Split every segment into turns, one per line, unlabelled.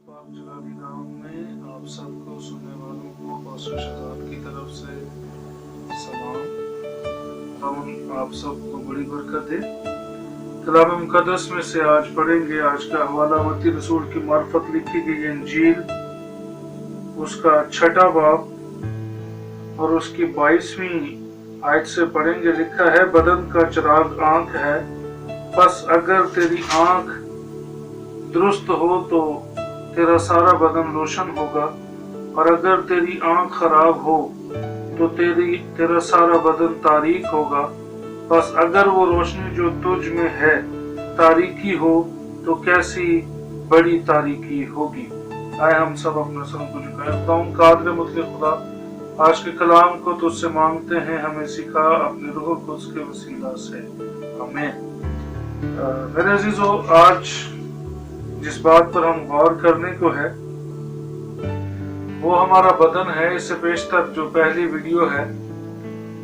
पाक जलाली नाम में आप सबको सुनने वालों को पास्टर शहजाद की तरफ से सलाम। हम आप सबको बड़ी बरकत दे। कलाम मुकद्दस में से आज पढ़ेंगे। आज का हवाला मत्ती रसूल की मार्फत लिखी गई इंजील, उसका 6वां बाब और उसकी 22वीं आयत से पढ़ेंगे। लिखा है, बदन का चिराग आंख है, बस अगर तेरी आंख दुरुस्त हो तो तेरा सारा बदन रोशन होगा, और अगर तेरी आंख खराब हो तो तेरा सारा बदन तारीक होगा। बस अगर वो रोशनी जो तुझ में है तारीकी हो तो कैसी बड़ी तारीकी होगी। आए हम सब अपने सर को झुकाएं। खुदावंद कादिर मुतलक खुदा, आज के कलाम को तुझसे मांगते हैं, हमें सिखा अपने रूह कुद्स के वसीला से, आमीन। मेरे अजीजों, आज जिस बात पर हम गौर करने को है वो हमारा बदन है। इससे पेशतर जो पहली वीडियो है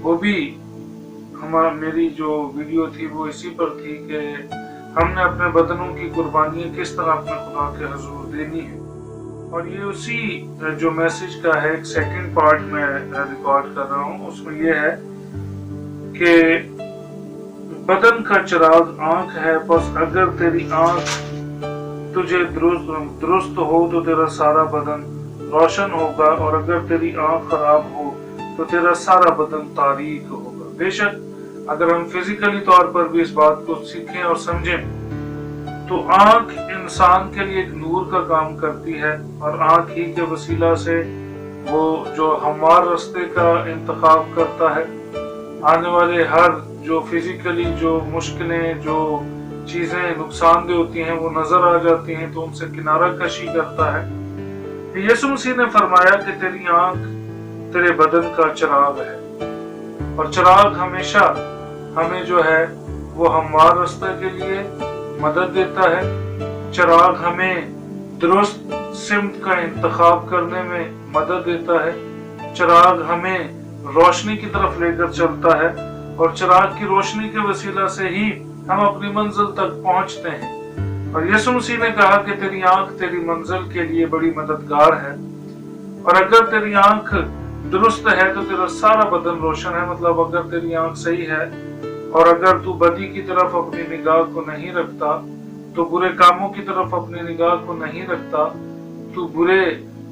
वो भी मेरी जो वीडियो थी वो इसी पर थी कि हमने अपने बदनों की कुर्बानियां किस तरह अपने खुदा के हुजूर देनी है, और ये उसी जो मैसेज का है एक सेकंड पार्ट में रिकॉर्ड कर रहा हूँ। उसमें ये है कि बदन का चिराग आंख है, बस अगर तेरी आंख तुझे दुरुस्त हो तो तेरा सारा बदन रोशन होगा, और अगर तेरी आंख खराब हो तो तेरा सारा बदन तारीक होगा। बेशक अगर हम फिजिकली तौर पर भी इस बात को सीखें और समझें तो आंख इंसान के लिए एक नूर का काम करती है, और आंख ही के वसीला से वो जो हमारे रास्ते का इंतखाब करता है, आने वाले हर जो फिजिकली जो मुश्किलें जो चीजें नुकसानदेह होती हैं वो नजर आ जाती हैं तो उनसे किनारा कशी करता है। यीशु मसीह ने फरमाया कि तेरी आंख तेरे बदन का चिराग है, और चिराग हमेशा हमें जो है वो हमारे रास्ते के लिए मदद देता है। चिराग हमें दुरुस्त सिमत का इंतखाब करने में मदद देता है। चिराग हमें रोशनी की तरफ लेकर चलता है, और चिराग की रोशनी के वसीला से ही हम अपनी मंजिल तक पहुंचते हैं। और यीशु मसीह ने कहा कि तेरी आंख तेरी मंजिल के लिए बड़ी मददगार है, और अगर तेरी आंख दुरुस्त है तो तेरा सारा बदन रोशन है। मतलब अगर तेरी आंख सही है और अगर तू बदी की तरफ अपनी निगाह को नहीं रखता, तो बुरे कामों की तरफ अपनी निगाह को नहीं रखता, तो बुरे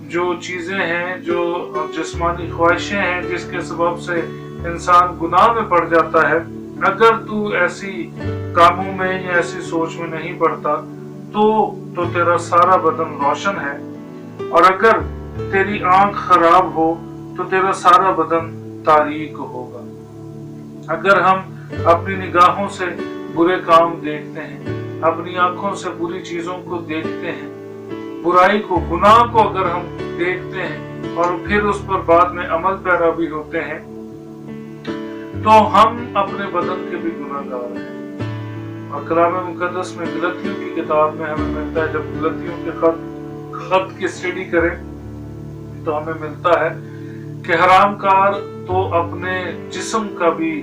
जो चीजें हैं, जो जिस्मानी ख्वाहिशें हैं जिसके सबब से इंसान गुनाह में पड़ जाता है, अगर तू ऐसी कामों में या ऐसी सोच में नहीं पड़ता तो तेरा सारा बदन रोशन है। और अगर तेरी आंख खराब हो तो तेरा सारा बदन तारीक होगा। अगर हम अपनी निगाहों से बुरे काम देखते हैं, अपनी आंखों से बुरी चीजों को देखते हैं, बुराई को, गुनाह को अगर हम देखते हैं और फिर उस पर बाद में अमल पैरा भी होते हैं, तो हम अपने बदन के भी गुनाहगार हैं। और कलाम मुकद्दस में गलतियों की किताब में हमें मिलता है, जब गलतियों के खत की स्टडी करें तो हमें मिलता है कि हरामकार तो अपने जिस्म का भी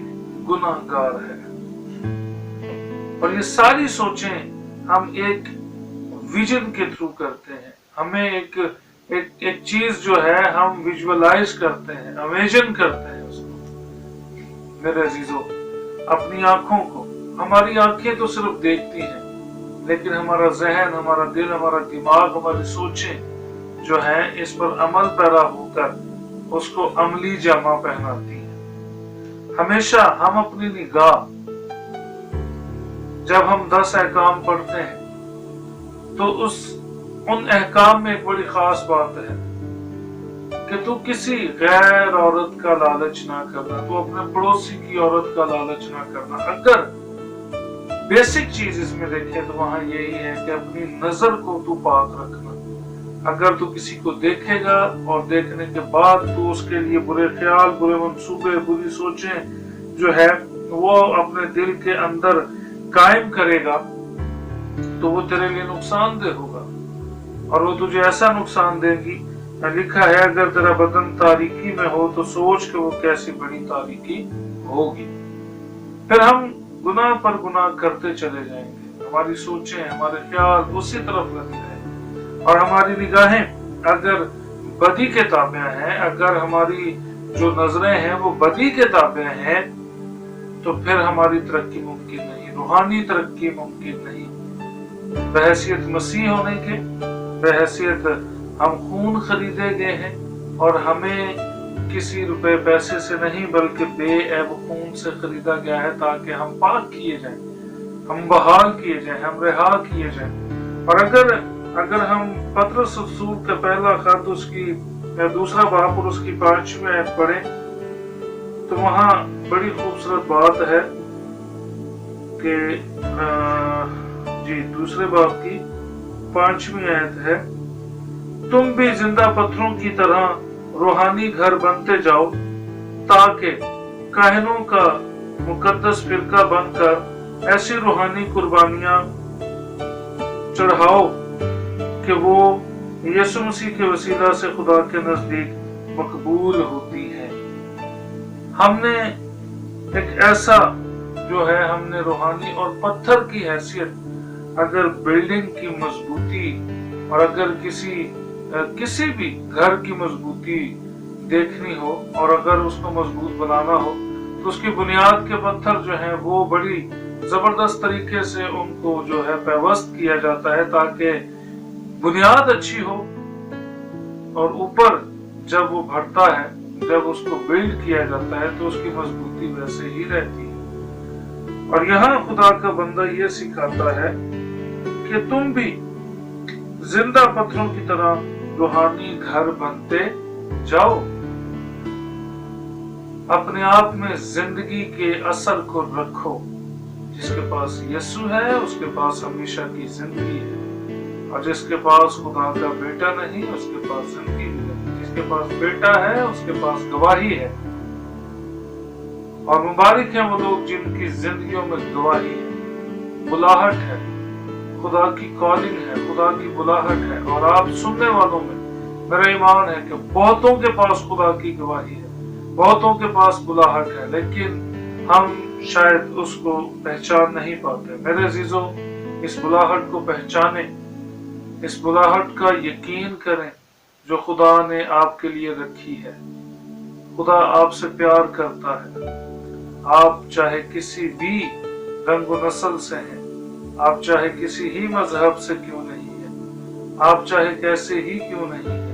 गुनाहगार है। और ये सारी सोचें हम एक विजन के थ्रू करते हैं। हमें एक चीज जो है हम विजुअलाइज करते हैं, इमेजिन करते हैं उसको। मेरे अजीजों, अपनी आंखों को, हमारी आंखें तो सिर्फ देखती हैं, लेकिन हमारा जहन, हमारा दिल, हमारा दिमाग, हमारी सोचें जो हैं इस पर अमल पैरा होकर उसको अमली जामा पहनाती हैं। हमेशा हम अपनी निगाह, जब हम 10 अहकाम पढ़ते हैं तो उन अहकाम में एक बड़ी खास बात है कि तू किसी गैर औरत का लालच ना करना, तू अपने पड़ोसी की औरत का लालच ना करना। अगर बेसिक चीज इसमें देखें तो वहां यही है कि अपनी नजर को तू पाक रखना। अगर तू किसी को देखेगा और देखने के बाद तू उसके लिए बुरे ख्याल, बुरे मंसूबे, बुरी सोचें जो है वो अपने दिल के अंदर कायम करेगा, तो वो तेरे लिए नुकसानदेह होगा, और वो तुझे ऐसा नुकसान देगी। लिखा है, अगर तेरा बदन तारीकी में हो तो सोच के वो कैसी बड़ी तारीकी होगी। फिर हम गुनाह पर गुनाह करते चले जाएंगे, हमारी सोचें, हमारे ख्याल उसी तरफ लगे रहेंगे। और हमारी निगाहें अगर बदी के ताबे हैं, अगर हमारी जो नजरें हैं वो बदी के ताबे हैं, तो फिर हमारी तरक्की मुमकिन नहीं, रूहानी तरक्की मुमकिन नहीं। बहैसियत मसीह होने के, बहैसियत हम खून खरीदे गए हैं, और हमें किसी रुपए पैसे से नहीं बल्कि बेऐब खून से खरीदा गया है, ताकि हम पाक किए जाएं, हम बहाल किए जाएं, हम रिहा किए जाएं। और अगर हम पतरस रसूल का पहला खत उसकी दूसरा बाब और उसकी 5वीं आयत पढ़ें, तो वहां बड़ी खूबसूरत बात है कि दूसरे बाब की 5वीं आयत है, तुम भी जिंदा पत्थरों की तरह रूहानी घर बनते जाओ, ताकि काहिनों का मुकद्दस फिरका बनकर ऐसी रूहानी कुर्बानियां चढ़ाओ कि वो यीशु मसीह के वसीला से खुदा के नजदीक मकबूल होती है। हमने एक ऐसा जो है, हमने रूहानी और पत्थर की हैसियत, अगर बिल्डिंग की मजबूती और अगर किसी भी घर की मजबूती देखनी हो और अगर उसको मजबूत बनाना हो, तो उसकी बुनियाद के पत्थर जो हैं वो बड़ी जबरदस्त तरीके से उनको जो है पेवस्त किया जाता है, ताकि बुनियाद अच्छी हो और ऊपर जब वो भरता है, जब उसको बिल्ड किया जाता है, तो उसकी मजबूती वैसे ही रहती है। और यहाँ खुदा का बंदा ये सिखाता है कि तुम भी जिंदा पत्थरों की तरह रूहानी घर बनते जाओ, अपने आप में जिंदगी के असर को रखो। जिसके पास यीशु है उसके पास हमेशा की जिंदगी है, और जिसके पास खुदा का बेटा नहीं उसके पास जिंदगी नहीं। जिसके पास बेटा है उसके पास गवाही है, और मुबारक है वो लोग जिनकी जिंदगियों में गवाही है, बुलाहट है, खुदा की कॉलिंग है, खुदा की बुलाहट है। और आप सुनने वालों में मेरा ईमान है कि बहुतों के पास खुदा की गवाही है, बहुतों के पास बुलाहट है, लेकिन हम शायद उसको पहचान नहीं पाते। मेरे अजीजों, इस बुलाहट को पहचाने, इस बुलाहट का यकीन करें जो खुदा ने आपके लिए रखी है। खुदा आपसे प्यार करता है, आप चाहे किसी भी रंग व नस्ल से हैं, आप चाहे किसी ही मजहब से क्यों नहीं है, आप चाहे कैसे ही क्यों नहीं है।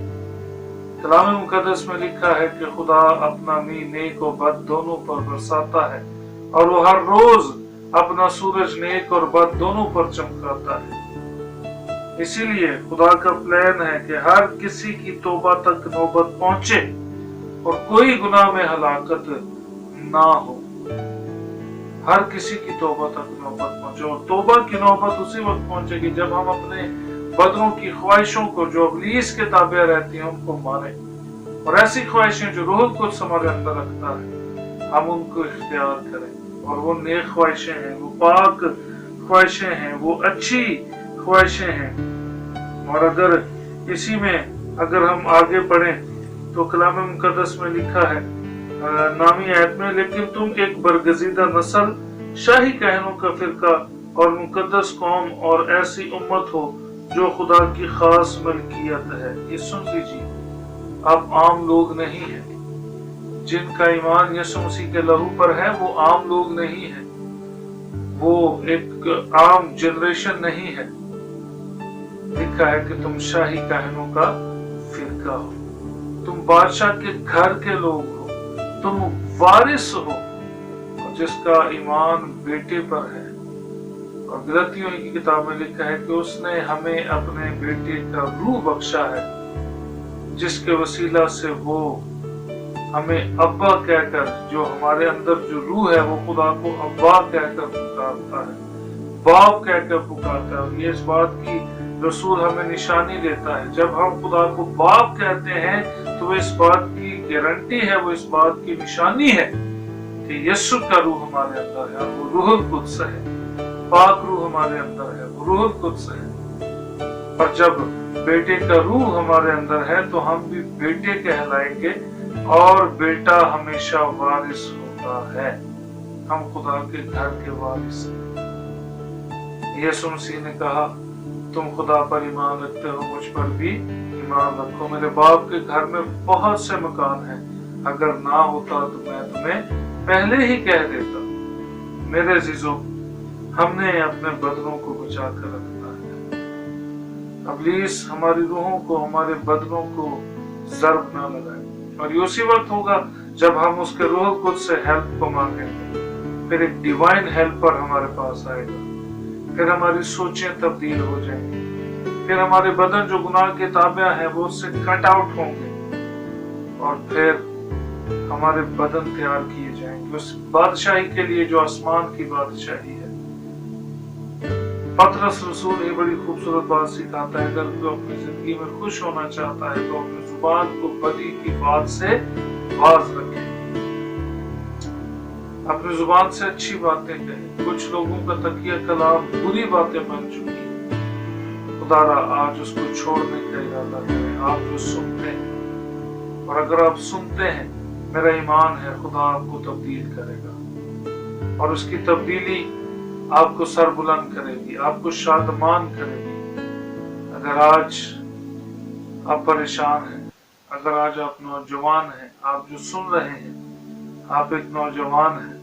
कलाम मुकद्दस में लिखा है कि खुदा अपना मी नेक और बद दोनों पर बरसाता है, और वो हर रोज अपना सूरज नेक और बद दोनों पर चमकाता है। इसीलिए खुदा का प्लान है कि हर किसी की तौबा तक नौबत पहुंचे और कोई गुनाह में हलाकत ना हो। हर किसी की तौबा तक नौबत पहुंचे, और तौबा की नौबत उसी वक्त पहुंचेगी जब हम अपने बदनों की ख्वाहिशों को जो इब्लीस के ताबे रहती हैं उनको मारें, और ऐसी ख्वाहिशें जो रूह कुद्स हमारे अंदर रखता है हम उनको इख्तियार करें। और वो नेक ख्वाहिशें हैं, वो पाक ख्वाहिशें हैं, वो अच्छी ख्वाहिशें हैं। और अगर इसी में अगर हम आगे पढ़ें तो कलाम मुकद्दस में लिखा है 9वीं आयत में, लेकिन तुम एक बरगजीदा नस्ल, शाही कहनों का फिरका और मुकद्दस कौम और ऐसी उम्मत हो जो खुदा की खास मलकियत है। ये सुन लीजिए, आप आम लोग नहीं हैं। जिनका ईमान यीशु मसीह के लहू पर है वो आम लोग नहीं है, वो एक आम जनरेशन नहीं है। लिखा है कि तुम शाही कहनों का फिरका हो, तुम बादशाह के घर के लोग हो, तुम वारिस हो, और जिसका ईमान बेटे पर है। और गलतियों की किताब में लिखा है कि उसने हमें अपने बेटे का रूह बख्शा है, जिसके वसीला से वो हमें अब्बा कहकर, जो हमारे अंदर जो रूह है वो खुदा को अब्बा कहकर पुकारता है, बाप कहकर पुकारता है। और ये इस बात की रसूल हमें निशानी देता है, जब हम खुदा को बाप कहते हैं तो वो इस बात की गारंटी है, वो इस बात की निशानी है कि यीशु का रूह हमारे अंदर है, वो रूहुल कुद्स है, पाक रूह हमारे अंदर है, वो रूहुल कुद्स है। और जब बेटे का रूह हमारे अंदर है तो हम भी बेटे कहलाएंगे, और बेटा हमेशा वारिस होता है। हम खुदा के घर के वारिस हैं। यीशु मसीह ने कहा तुम खुदा पर ईमान रखते हो, मुझ पर भी ईमान रखो। मेरे बाप के घर में बहुत से मकान हैं, अगर ना होता तो मैं तुम्हें पहले ही कह देता। मेरे अजीजों, हमने अपने बदनों को बचा कर रखना है। इब्लीस हमारी रूहों को, हमारे बदनों को ज़र्ब ना लगाए, और ये उसी वक्त होगा जब हम उसके रूह कुद्स से हेल्प को मांगेंगे। फिर एक डिवाइन हेल्पर हमारे पास आएगा, फिर हमारी सोचें तब्दील हो जाएंगी, फिर हमारे बदन जो गुनाह के ताबिया है वो उससे कट आउट होंगे, और फिर हमारे बदन तैयार किए जाएंगे उस बादशाही के लिए जो आसमान की बादशाही है। पतरस रसूल ये बड़ी खूबसूरत बात सिखाता है, अगर कोई अपनी जिंदगी में खुश होना चाहता है तो अपनी जुबान को बदी की बात से बाज रखे, अपनी जुबान से अच्छी बातें कहे। कुछ लोगों का तकिया कलाम बुरी बातें बन चुकी है। खुदारा आज उसको छोड़ने का इरादा करें। आप जो सुनते हैं, और अगर आप सुनते हैं, मेरा ईमान है खुदा आपको तब्दील करेगा, और उसकी तब्दीली आपको सरबुलंद करेगी, आपको शादमान करेगी। अगर आज आप परेशान हैं, अगर आज आप नौजवान हैं, आप जो सुन रहे हैं, आप एक नौजवान हैं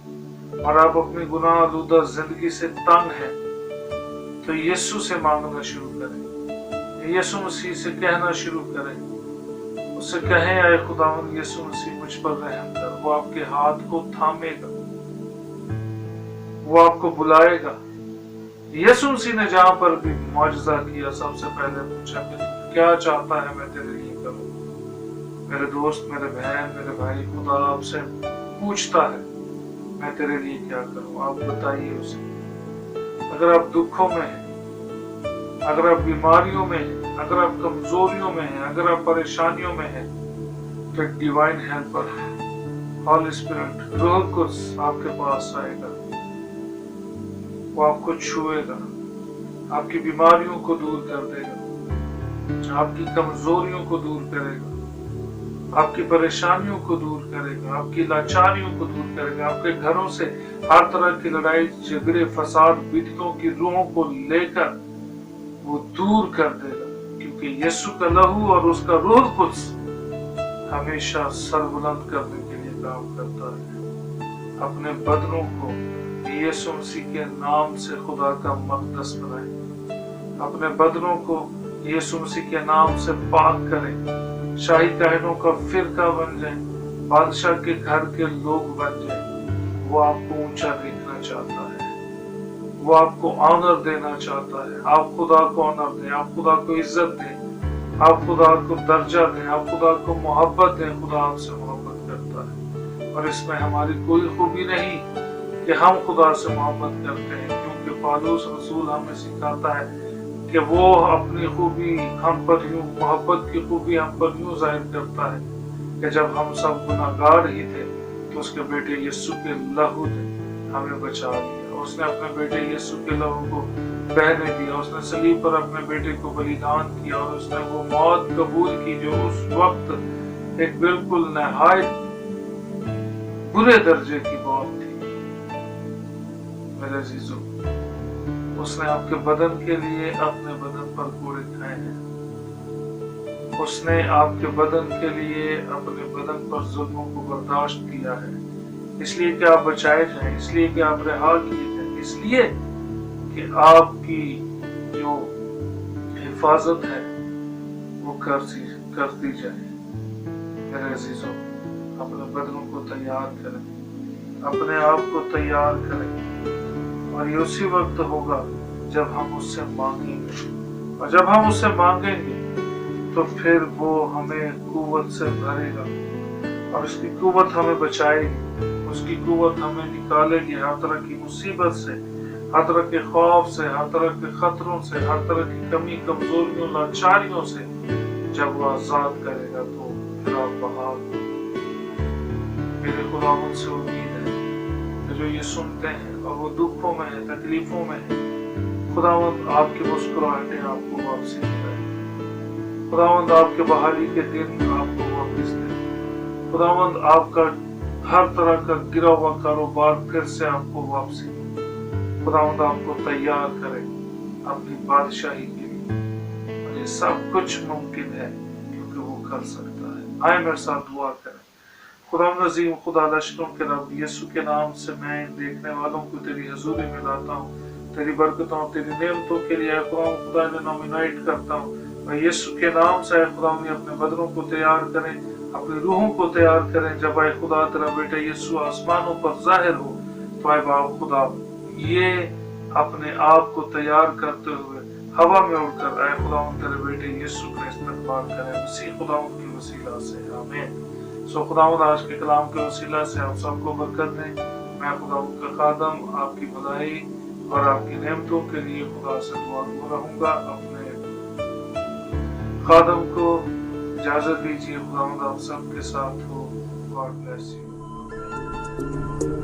और आप अपनी गुनाह आलूदा जिंदगी से तंग हैं, तो यीशु से मांगना शुरू करें, यीशु मसीह से कहना शुरू करें। उससे कहें, आए खुदावंद यीशु मसीह मुझ पर रहम कर। वो आपके हाथ को थामेगा, वो आपको बुलाएगा। यीशु मसीह ने जहां पर भी मौजज़ा किया, सबसे पहले पूछा कि क्या चाहता है मैं तेरे लिए करूं। मेरे दोस्त, मेरे बहन, मेरे भाई, खुदा आपसे पूछता है मैं तेरे लिए क्या करूं। आप बताइए उसे। अगर आप दुखों में हैं, अगर आप बीमारियों में हैं, अगर आप कमजोरियों में हैं, अगर आप परेशानियों में हैं, तो एक डिवाइन हेल्पर, होली स्पिरिट, रूह कुद्स आपके पास आएगा। वो आपको छुएगा, आपकी बीमारियों को दूर कर देगा, आपकी कमजोरियों को दूर करेगा, आपकी परेशानियों को दूर करेगा, आपकी लाचारियों को दूर करेगा। आपके घरों से हर तरह की लड़ाई झगड़े फसाद बिदकों की रूहों को लेकर वो दूर कर देगा, क्योंकि यीशु का लहू और उसका रूह कुद्स हमेशा सरबुलंद करने के लिए काम करता है। अपने बदनों को यीशु मसीह के नाम से खुदा का मक़दस बनाएं, अपने बदनों को यीशु मसीह के नाम से पाक करें, शाही काहिनों का फिरका बन जाएं, बादशाह के घर के लोग बन जाएं। वो आपको ऊंचा देखना चाहता है, वो आपको ऑनर देना चाहता है। आप खुदा को ऑनर दें, आप खुदा को इज्जत दें, आप खुदा को दर्जा दें, आप खुदा को मोहब्बत दें। खुदा आपसे मोहब्बत करता है, और इसमें हमारी कोई खूबी नहीं कि हम खुदा से मोहब्बत करते हैं, क्योंकि पौलुस रसूल हमें सिखाता है कि वो अपनी खूबी हम पर यूं, मोहब्बत की खूबी हम पर यूं जाहिर करता है कि जब हम सब गुनाहगार ही थे तो उसके बेटे यीशु के लहू ने हमें बचा लिया। उसने अपने बेटे यीशु के लहू को बहने दिया, उसने सलीब पर अपने बेटे को बलिदान किया, और उसने वो मौत कबूल की जो उस वक्त एक बिल्कुल नहायत बुरे दर्जे की मौत थी। मेरे अजीजों, उसने आपके बदन के लिए अपने बदन पर कोड़े खाए हैं। उसने आपके बदन के लिए अपने बदन पर जुल्मों को बर्दाश्त किया है, इसलिए कि आप बचाए जाएं, इसलिए कि आप रिहा किए जाएं, इसलिए कि आपकी जो हिफाजत है वो कर दी जाए। मेरे अजीजों, अपने बदनों को तैयार करें, अपने आप को तैयार करें, और ये उसी वक्त होगा जब हम उससे मांगेंगे, और जब हम उससे मांगेंगे तो फिर वो हमें कुव्वत से भरेगा, और उसकी कुव्वत हमें बचाएगी, उसकी कुव्वत हमें निकालेगी हर तरह की मुसीबत से, हर तरह के खौफ से, हर तरह के खतरों से, हर तरह की कमी कमजोरियों लाचारियों से। जब वो आजाद करेगा तो फिर आप बहाल। मेरे खुदावंद से उम्मीद है कि जो ये सुनते हैं और वो दुखों में है, तकलीफों में है, खुदावंद आपकी मुस्कुराहटें आपको वापसी दिलाए। खुदावंद आपके बहाली के दिन आपको वापस दे। खुदावंद आपका हर तरह का गिरा हुआ कारोबार फिर से आपको वापसी दे। खुदावंद आपको तैयार करे अपनी बादशाही के लिए, लिए सब कुछ मुमकिन है, क्योंकि वो कर सकता है। आए मेरे साथ दुआ करें। खुदा नज़ीम, खुदा लश्करों के रब, यीशु के नाम से मैं इन देखने वालों को तेरी हजूरी में लाता हूँ। तेरी बरकतों, तेरी नेमतों के लिए खुदा ने नॉमिनेट करता हूँ। और यीशु के नाम से खुदा ने अपने बदनों को तैयार करें, अपनी रूहों को तैयार करें। जब आए खुदा तेरा बेटा यीशु आसमानों पर जाहिर हो, तो आए बाप खुदा ये अपने आप को तैयार करते हुए हवा में उड़कर आए खुदा तेरे बेटे यीशु का इस्तकबाल करें, मसीह खुदा की वसीला से, आमीन। सो खुदावंद आज के कलाम के वसीला से आप सबको बरकत दें। मैं खुदावंद का खादम आपकी भलाई और आपकी नेमतों के लिए खुदा से दुआ रहूंगा। अपने खादम को इजाजत दीजिए। खुदावंद आप सबके साथ हो। God bless you.